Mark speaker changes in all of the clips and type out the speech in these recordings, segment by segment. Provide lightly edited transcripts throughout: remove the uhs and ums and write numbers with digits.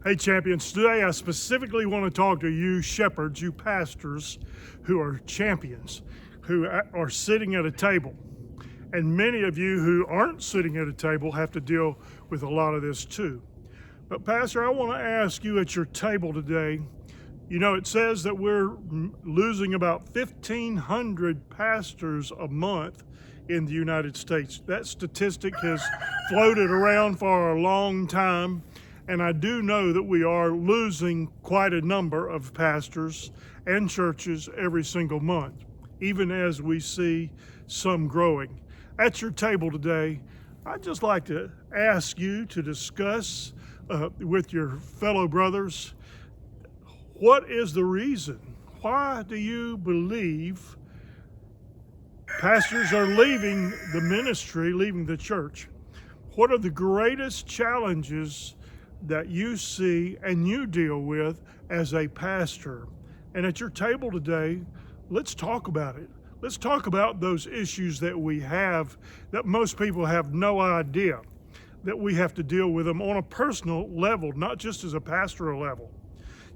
Speaker 1: Hey, champions. Today I specifically want to talk to you shepherds, you pastors who are champions, who are sitting at a table. And many of you who aren't sitting at a table have to deal with a lot of this too. But Pastor, I want to ask you at your table today, you know, it says that we're losing about 1,500 pastors a month in the United States. That statistic has floated around for a long time. And I do know that we are losing quite a number of pastors and churches every single month, even as we see some growing. At your table today, I'd just like to ask you to discuss with your fellow brothers, what is the reason? Why do you believe pastors are leaving the ministry, leaving the church? What are the greatest challenges that you see and you deal with as a pastor? And at your table today, let's talk about it. Let's talk about those issues that we have that most people have no idea that we have to deal with them on a personal level, not just as a pastoral level.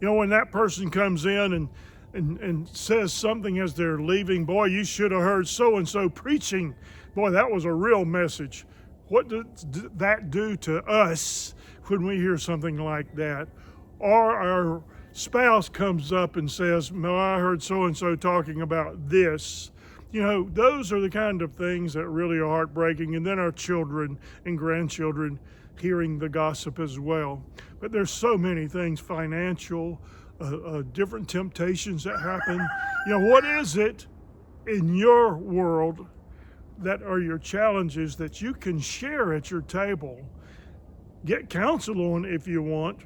Speaker 1: You know, when that person comes in and says something as they're leaving, boy, you should have heard so-and-so preaching. Boy, that was a real message. What does that do to us when we hear something like that? Or our spouse comes up and says, no, I heard so-and-so talking about this. You know, those are the kind of things that really are heartbreaking. And then our children and grandchildren hearing the gossip as well. But there's so many things, financial, different temptations that happen. You know, what is it in your world that are your challenges that you can share at your table? Get counsel on if you want,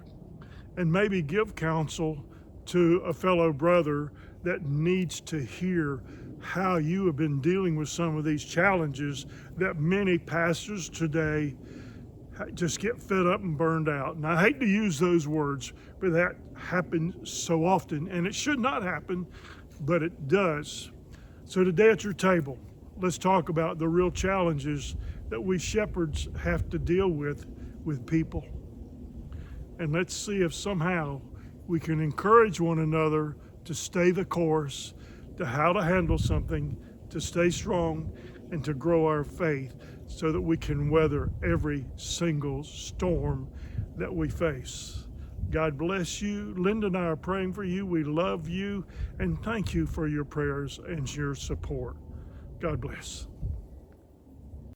Speaker 1: and maybe give counsel to a fellow brother that needs to hear how you have been dealing with some of these challenges that many pastors today just get fed up and burned out. And I hate to use those words, but that happens so often, and it should not happen, but it does. So today at your table, let's talk about the real challenges that we shepherds have to deal with people. And let's see if somehow we can encourage one another to stay the course, to how to handle something, to stay strong, and to grow our faith so that we can weather every single storm that we face. God bless you. Linda and I are praying for you. We love you, and thank you for your prayers and your support. God bless.